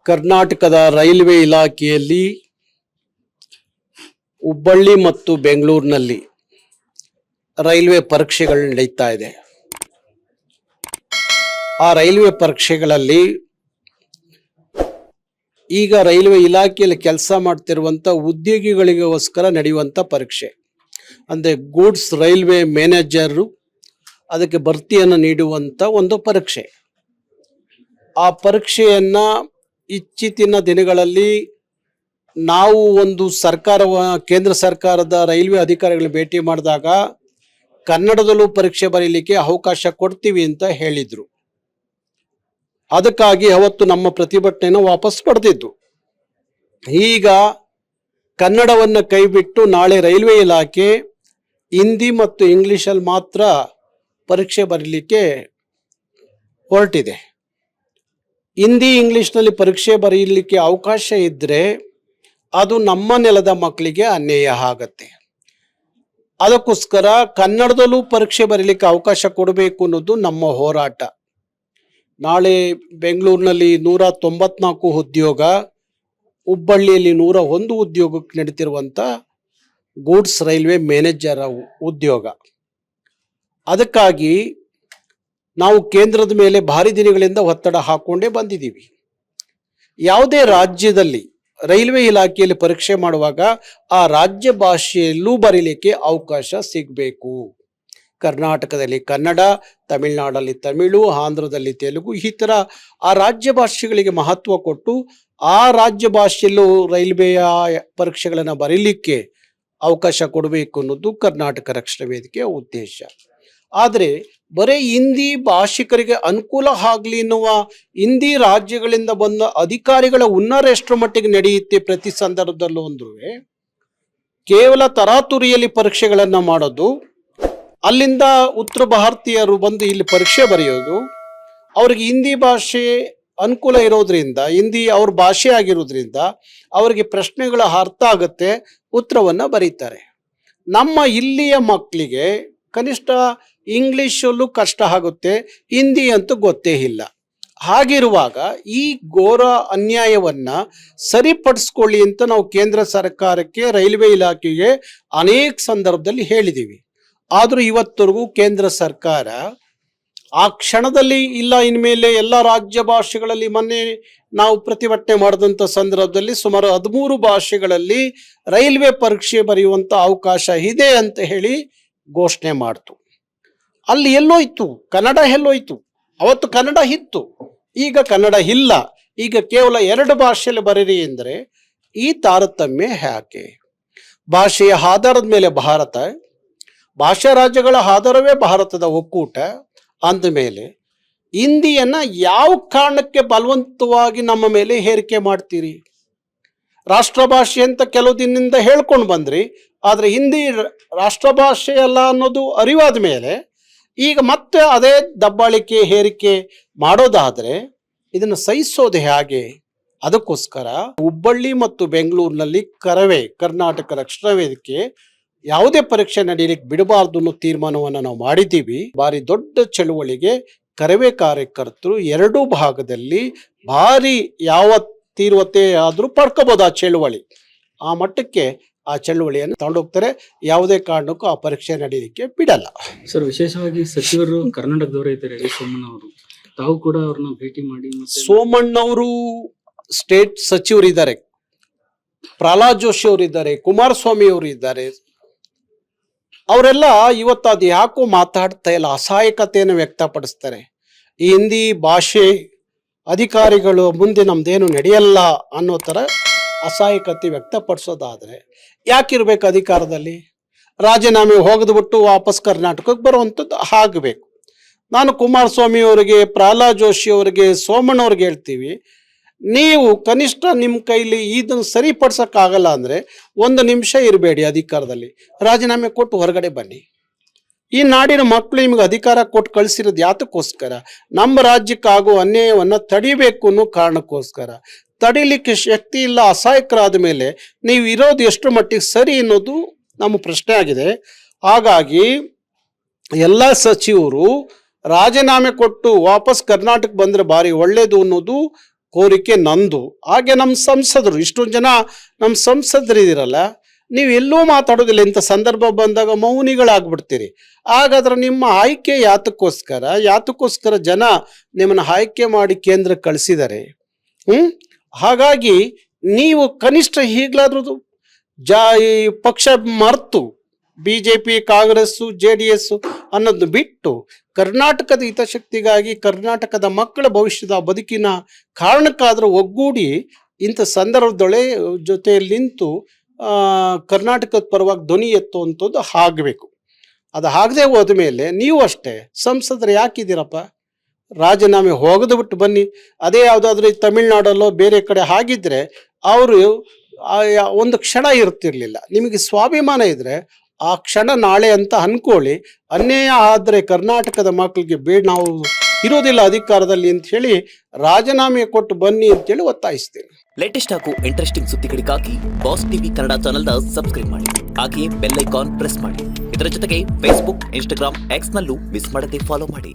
ಕರ್ನಾಟಕದ ರೈಲ್ವೆ ಇಲಾಖೆಯಲ್ಲಿ ಹುಬ್ಬಳ್ಳಿ ಮತ್ತು ಬೆಂಗಳೂರಿನಲ್ಲಿ ರೈಲ್ವೆ ಪರೀಕ್ಷೆಗಳು ನಡೀತಾ ಇದೆ. ಆ ರೈಲ್ವೆ ಪರೀಕ್ಷೆಗಳಲ್ಲಿ ಈಗ ರೈಲ್ವೆ ಇಲಾಖೆಯಲ್ಲಿ ಕೆಲಸ ಮಾಡ್ತಿರುವಂಥ ಉದ್ಯೋಗಿಗಳಿಗೋಸ್ಕರ ನಡೆಯುವಂಥ ಪರೀಕ್ಷೆ ಅಂದರೆ ಗೂಡ್ಸ್ ರೈಲ್ವೆ ಮ್ಯಾನೇಜರು ಅದಕ್ಕೆ ಭರ್ತಿಯನ್ನು ನೀಡುವಂಥ ಒಂದು ಪರೀಕ್ಷೆ. ಆ ಪರೀಕ್ಷೆಯನ್ನು ಇತ್ತೀಚಿನ ದಿನಗಳಲ್ಲಿ ನಾವು ಒಂದು ಕೇಂದ್ರ ಸರ್ಕಾರದ ರೈಲ್ವೆ ಅಧಿಕಾರಿಗಳು ಭೇಟಿ ಮಾಡಿದಾಗ ಕನ್ನಡದಲ್ಲೂ ಪರೀಕ್ಷೆ ಬರೀಲಿಕ್ಕೆ ಅವಕಾಶ ಕೊಡ್ತೀವಿ ಅಂತ ಹೇಳಿದ್ರು. ಅದಕ್ಕಾಗಿ ಅವತ್ತು ನಮ್ಮ ಪ್ರತಿಭಟನೆಯನ್ನು ವಾಪಸ್ ಪಡೆದಿದ್ದು. ಈಗ ಕನ್ನಡವನ್ನು ಕೈಬಿಟ್ಟು ನಾಳೆ ರೈಲ್ವೆ ಇಲಾಖೆ ಹಿಂದಿ ಮತ್ತು ಇಂಗ್ಲಿಷಲ್ಲಿ ಮಾತ್ರ ಪರೀಕ್ಷೆ ಬರೀಲಿಕ್ಕೆ ಹೊರಟಿದೆ. ಹಿಂದಿ ಇಂಗ್ಲಿಷ್ನಲ್ಲಿ ಪರೀಕ್ಷೆ ಬರೀಲಿಕ್ಕೆ ಅವಕಾಶ ಇದ್ದರೆ ಅದು ನಮ್ಮ ನೆಲದ ಮಕ್ಕಳಿಗೆ ಅನ್ಯಾಯ ಆಗತ್ತೆ. ಅದಕ್ಕೋಸ್ಕರ ಕನ್ನಡದಲ್ಲೂ ಪರೀಕ್ಷೆ ಬರೀಲಿಕ್ಕೆ ಅವಕಾಶ ಕೊಡಬೇಕು ಅನ್ನೋದು ನಮ್ಮ ಹೋರಾಟ. ನಾಳೆ ಬೆಂಗಳೂರಿನಲ್ಲಿ 194 ಉದ್ಯೋಗ, ಹುಬ್ಬಳ್ಳಿಯಲ್ಲಿ 101 ಉದ್ಯೋಗಕ್ಕೆ ನಡೀತಿರುವಂಥ ಗೂಡ್ಸ್ ರೈಲ್ವೆ ಮ್ಯಾನೇಜರ್ ಉದ್ಯೋಗ. ಅದಕ್ಕಾಗಿ ನಾವು ಕೇಂದ್ರದ ಮೇಲೆ ಭಾರಿ ದಿನಗಳಿಂದ ಒತ್ತಡ ಹಾಕ್ಕೊಂಡೇ ಬಂದಿದ್ದೀವಿ. ಯಾವುದೇ ರಾಜ್ಯದಲ್ಲಿ ರೈಲ್ವೆ ಇಲಾಖೆಯಲ್ಲಿ ಪರೀಕ್ಷೆ ಮಾಡುವಾಗ ಆ ರಾಜ್ಯ ಭಾಷೆಯಲ್ಲೂ ಬರೀಲಿಕ್ಕೆ ಅವಕಾಶ ಸಿಗಬೇಕು. ಕರ್ನಾಟಕದಲ್ಲಿ ಕನ್ನಡ, ತಮಿಳುನಾಡಲ್ಲಿ ತಮಿಳು, ಆಂಧ್ರದಲ್ಲಿ ತೆಲುಗು, ಈ ಥರ ಆ ರಾಜ್ಯ ಭಾಷೆಗಳಿಗೆ ಮಹತ್ವ ಕೊಟ್ಟು ಆ ರಾಜ್ಯ ಭಾಷೆಯಲ್ಲೂ ರೈಲ್ವೆಯ ಪರೀಕ್ಷೆಗಳನ್ನು ಬರೀಲಿಕ್ಕೆ ಅವಕಾಶ ಕೊಡಬೇಕು ಅನ್ನೋದು ಕರ್ನಾಟಕ ರಕ್ಷಣಾ ವೇದಿಕೆಯ ಉದ್ದೇಶ. ಆದರೆ ಬರೀ ಹಿಂದಿ ಭಾಷಿಕರಿಗೆ ಅನುಕೂಲ ಆಗಲಿ ಎನ್ನುವ ಹಿಂದಿ ರಾಜ್ಯಗಳಿಂದ ಬಂದ ಅಧಿಕಾರಿಗಳ ಹುನ್ನಾರ ಎಷ್ಟರ ಮಟ್ಟಿಗೆ ನಡೆಯುತ್ತೆ ಪ್ರತಿ ಸಂದರ್ಭದಲ್ಲೂ ಅಂದ್ರೆ ಕೇವಲ ತರಾತುರಿಯಲ್ಲಿ ಪರೀಕ್ಷೆಗಳನ್ನು ಮಾಡೋದು, ಅಲ್ಲಿಂದ ಉತ್ತರ ಭಾರತೀಯರು ಬಂದು ಇಲ್ಲಿ ಪರೀಕ್ಷೆ ಬರೆಯೋದು, ಅವ್ರಿಗೆ ಹಿಂದಿ ಭಾಷೆ ಅನುಕೂಲ ಇರೋದ್ರಿಂದ, ಹಿಂದಿ ಅವ್ರ ಭಾಷೆ ಆಗಿರೋದ್ರಿಂದ ಅವರಿಗೆ ಪ್ರಶ್ನೆಗಳ ಅರ್ಥ ಆಗುತ್ತೆ, ಉತ್ತರವನ್ನು ಬರೀತಾರೆ. ನಮ್ಮ ಇಲ್ಲಿಯ ಮಕ್ಕಳಿಗೆ ಕನಿಷ್ಠ ಇಂಗ್ಲಿಷಲ್ಲೂ ಕಷ್ಟ ಆಗುತ್ತೆ, ಹಿಂದಿ ಅಂತೂ ಗೊತ್ತೇ ಇಲ್ಲ. ಹಾಗಿರುವಾಗ ಈ ಘೋರ ಅನ್ಯಾಯವನ್ನು ಸರಿಪಡಿಸ್ಕೊಳ್ಳಿ ಅಂತ ನಾವು ಕೇಂದ್ರ ಸರ್ಕಾರಕ್ಕೆ, ರೈಲ್ವೆ ಇಲಾಖೆಗೆ ಅನೇಕ ಸಂದರ್ಭದಲ್ಲಿ ಹೇಳಿದ್ದೀವಿ. ಆದರೂ ಇವತ್ತರೆಗೂ ಕೇಂದ್ರ ಸರ್ಕಾರ ಆ ಕ್ಷಣದಲ್ಲಿ ಇಲ್ಲ, ಇನ್ಮೇಲೆ ಎಲ್ಲ ರಾಜ್ಯ ಭಾಷೆಗಳಲ್ಲಿ, ಮೊನ್ನೆ ನಾವು ಪ್ರತಿಭಟನೆ ಮಾಡಿದಂಥ ಸಂದರ್ಭದಲ್ಲಿ ಸುಮಾರು 13 ಭಾಷೆಗಳಲ್ಲಿ ರೈಲ್ವೆ ಪರೀಕ್ಷೆ ಬರೆಯುವಂಥ ಅವಕಾಶ ಇದೆ ಅಂತ ಹೇಳಿ ಘೋಷಣೆ ಮಾಡ್ತು. ಅಲ್ಲಿ ಎಲ್ಲೋಯ್ತು ಕನ್ನಡ? ಎಲ್ಲೋಯ್ತು? ಅವತ್ತು ಕನ್ನಡ ಇತ್ತು, ಈಗ ಕನ್ನಡ ಇಲ್ಲ. ಈಗ ಕೇವಲ 2 ಭಾಷೆಯಲ್ಲಿ ಬರೀರಿ ಎಂದರೆ ಈ ತಾರತಮ್ಯ ಯಾಕೆ? ಭಾಷೆಯ ಆಧಾರದ ಮೇಲೆ ಭಾರತ, ಭಾಷಾ ರಾಜ್ಯಗಳ ಆಧಾರವೇ ಭಾರತದ ಒಕ್ಕೂಟ ಅಂದಮೇಲೆ ಹಿಂದಿಯನ್ನು ಯಾವ ಕಾರಣಕ್ಕೆ ಬಲವಂತವಾಗಿ ನಮ್ಮ ಮೇಲೆ ಹೇರಿಕೆ ಮಾಡ್ತೀರಿ? ರಾಷ್ಟ್ರ ಭಾಷೆ ಅಂತ ಕೆಲವು ದಿನದಿಂದ ಹೇಳ್ಕೊಂಡು ಬಂದ್ರಿ, ಆದರೆ ಹಿಂದಿ ರಾಷ್ಟ್ರ ಭಾಷೆ ಅಲ್ಲ ಅನ್ನೋದು ಅರಿವಾದ ಮೇಲೆ ಈಗ ಮತ್ತೆ ಅದೇ ದಬ್ಬಾಳಿಕೆ ಹೇರಿಕೆ ಮಾಡೋದಾದರೆ ಇದನ್ನು ಸಹಿಸೋದು ಹೇಗೆ? ಅದಕ್ಕೋಸ್ಕರ ಹುಬ್ಬಳ್ಳಿ ಮತ್ತು ಬೆಂಗಳೂರಿನಲ್ಲಿ ಕರ್ನಾಟಕ ರಕ್ಷಣಾ ವೇದಿಕೆ ಯಾವುದೇ ಪರೀಕ್ಷೆ ನಡೆಯಲಿಕ್ಕೆ ಬಿಡಬಾರ್ದು ಅನ್ನೋ ತೀರ್ಮಾನವನ್ನು ನಾವು ಮಾಡಿದ್ದೀವಿ. ಭಾರಿ ದೊಡ್ಡ ಚಳುವಳಿಗೆ ಕರವೇ ಕಾರ್ಯಕರ್ತರು 2 ಭಾಗದಲ್ಲಿ ಭಾರಿ ಯಾವ ತೀವ್ರತೆ ಆದರೂ ಪಡ್ಕೋಬೋದು ಆ ಚಳುವಳಿ. ಆ ಮಟ್ಟಕ್ಕೆ ಆ ಚಳುವಳಿಯನ್ನು ತಗೊಂಡೋಗ್ತಾರೆ. ಯಾವುದೇ ಕಾರಣಕ್ಕೂ ಆ ಪರೀಕ್ಷೆ ನಡೆಯಲಿಕ್ಕೆ ಬಿಡಲ್ಲ. ಸರ್, ವಿಶೇಷವಾಗಿ ಸಚಿವರು ಕರ್ನಾಟಕದವರೇ ಇದ್ದಾರೆ, ಸೋಮಣ್ಣ ಅವರು. ತಾವು ಕೂಡ ಅವ್ರನ್ನ ಭೇಟಿ ಮಾಡಿ. ಸೋಮಣ್ಣವರು ಸ್ಟೇಟ್ ಸಚಿವರು ಇದ್ದಾರೆ, ಪ್ರಹ್ಲಾದ್ ಜೋಶಿ ಅವರು ಇದ್ದಾರೆ, ಕುಮಾರಸ್ವಾಮಿ ಅವರು ಇದ್ದಾರೆ. ಅವರೆಲ್ಲ ಇವತ್ತು ಅದು ಯಾಕೋ ಮಾತಾಡ್ತಾ ಇಲ್ಲ, ಅಸಹಾಯಕತೆಯನ್ನು ವ್ಯಕ್ತಪಡಿಸ್ತಾರೆ. ಈ ಹಿಂದಿ ಭಾಷೆ ಅಧಿಕಾರಿಗಳು ಮುಂದೆ ನಮ್ದೇನು ನಡೆಯಲ್ಲ ಅನ್ನೋ ಥರ ಅಸಹಾಯಕತೆ ವ್ಯಕ್ತಪಡಿಸೋದಾದರೆ ಯಾಕಿರ್ಬೇಕು ಅಧಿಕಾರದಲ್ಲಿ? ರಾಜೀನಾಮೆ ಹೋಗದ್ಬಿಟ್ಟು ವಾಪಸ್ ಕರ್ನಾಟಕಕ್ಕೆ ಬರುವಂಥದ್ದು ಆಗಬೇಕು. ನಾನು ಕುಮಾರಸ್ವಾಮಿ ಅವರಿಗೆ, ಪ್ರಹ್ಲಾದ್ ಜೋಶಿ ಅವರಿಗೆ, ಸೋಮಣ್ಣವ್ರಿಗೆ ಹೇಳ್ತೀವಿ, ನೀವು ಕನಿಷ್ಠ ನಿಮ್ಮ ಕೈಲಿ ಇದನ್ನು ಸರಿಪಡಿಸೋಕ್ಕಾಗಲ್ಲ ಅಂದರೆ 1 ನಿಮಿಷ ಇರಬೇಡಿ ಅಧಿಕಾರದಲ್ಲಿ, ರಾಜೀನಾಮೆ ಕೊಟ್ಟು ಹೊರಗಡೆ ಬನ್ನಿ. ಈ ನಾಡಿನ ಮಕ್ಕಳು ನಿಮಗೆ ಅಧಿಕಾರ ಕೊಟ್ಟು ಕಳಿಸಿರೋದು ಯಾತಕ್ಕೋಸ್ಕರ? ನಮ್ಮ ರಾಜ್ಯಕ್ಕಾಗೋ ಅನ್ಯಾಯವನ್ನು ತಡಿಬೇಕು ಅನ್ನೋ ಕಾರಣಕ್ಕೋಸ್ಕರ. ತಡಿಲಿಕ್ಕೆ ಶಕ್ತಿ ಇಲ್ಲ, ಅಸಹಾಯಕರಾದ ಮೇಲೆ ನೀವು ಇರೋದು ಎಷ್ಟು ಮಟ್ಟಿಗೆ ಸರಿ ಅನ್ನೋದು ನಮ್ಮ ಪ್ರಶ್ನೆ ಆಗಿದೆ. ಹಾಗಾಗಿ ಎಲ್ಲ ಸಚಿವರು ರಾಜೀನಾಮೆ ಕೊಟ್ಟು ವಾಪಸ್ ಕರ್ನಾಟಕ ಬಂದರೆ ಭಾರಿ ಒಳ್ಳೆಯದು ಅನ್ನೋದು ಕೋರಿಕೆ ನಂದು. ಹಾಗೆ ನಮ್ಮ ಸಂಸದರು, ಇಷ್ಟೊಂದು ಜನ ನಮ್ಮ ಸಂಸದರಿದ್ದೀರಲ್ಲ, ನೀವು ಎಲ್ಲೂ ಮಾತಾಡೋದಿಲ್ಲ. ಇಂಥ ಸಂದರ್ಭ ಬಂದಾಗ ಮೌನಿಗಳಾಗ್ಬಿಡ್ತೀರಿ. ಹಾಗಾದ್ರೆ ನಿಮ್ಮ ಆಯ್ಕೆ ಯಾತಕ್ಕೋಸ್ಕರ ಜನ ನಿಮ್ಮನ್ನು ಆಯ್ಕೆ ಮಾಡಿ ಕೇಂದ್ರಕ್ಕೆ ಕಳಿಸಿದ್ದಾರೆ. ಹಾಗಾಗಿ ನೀವು ಕನಿಷ್ಠ ಈಗಲಾದ್ರೂ ಈ ಪಕ್ಷ ಮರೆತು BJP, ಕಾಂಗ್ರೆಸ್ಸು, JDS ಅನ್ನೋದು ಬಿಟ್ಟು ಕರ್ನಾಟಕದ ಹಿತಶಕ್ತಿಗಾಗಿ, ಕರ್ನಾಟಕದ ಮಕ್ಕಳ ಭವಿಷ್ಯದ ಬದುಕಿನ ಕಾರಣಕ್ಕಾದರೂ ಒಗ್ಗೂಡಿ ಇಂಥ ಸಂದರ್ಭದೊಳೆ ಜೊತೆಯಲ್ಲಿ ನಿಂತು ಕರ್ನಾಟಕದ ಪರವಾಗಿ ಧ್ವನಿ ಎತ್ತುವಂಥದ್ದು ಆಗಬೇಕು. ಅದು ಆಗದೆ ಹೋದ ಮೇಲೆ ನೀವು ಅಷ್ಟೇ ಸಂಸದರು ಯಾಕಿದ್ದೀರಪ್ಪ, ರಾಜೀನಾಮೆ ಹೋಗದು ಬಿಟ್ಟು ಬನ್ನಿ. ಅದೇ ಯಾವುದಾದ್ರೂ ತಮಿಳ್ನಾಡಲ್ಲೋ ಬೇರೆ ಕಡೆ ಆಗಿದ್ರೆ ಅವರು ಒಂದು ಕ್ಷಣ ಇರ್ತಿರ್ಲಿಲ್ಲ. ನಿಮಗೆ ಸ್ವಾಭಿಮಾನ ಇದ್ರೆ ಆ ಕ್ಷಣ ನಾಳೆ ಅಂತ ಅನ್ಕೊಳ್ಳಿ. ಅನ್ಯಾಯ ಆದರೆ ಕರ್ನಾಟಕದ ಮಕ್ಕಳಿಗೆ ನಾವು ಇರೋದಿಲ್ಲ ಅಧಿಕಾರದಲ್ಲಿ ಅಂತ ಹೇಳಿ ರಾಜೀನಾಮೆ ಕೊಟ್ಟು ಬನ್ನಿ ಅಂತೇಳಿ ಒತ್ತಾಯಿಸ್ತೇನೆ. ಲೇಟೆಸ್ಟ್ ಹಾಗೂ ಇಂಟ್ರೆಸ್ಟಿಂಗ್ ಸುದ್ದಿಗಳಿಗಾಗಿ ಬಾಸ್ ಟಿವಿ ಕನ್ನಡ ಚಾನೆಲ್ನ ಸಬ್ಸ್ಕ್ರೈಬ್ ಮಾಡಿ. ಹಾಗೆಯೇ ಬೆಲ್ ಐಕಾನ್ ಪ್ರೆಸ್ ಮಾಡಿ. ಇದರ ಜೊತೆಗೆ ಫೇಸ್ಬುಕ್, ಇನ್ಸ್ಟಾಗ್ರಾಮ್, ಎಕ್ಸ್ ನಲ್ಲೂ ಮಿಸ್ ಮಾಡದೆ ಫಾಲೋ ಮಾಡಿ.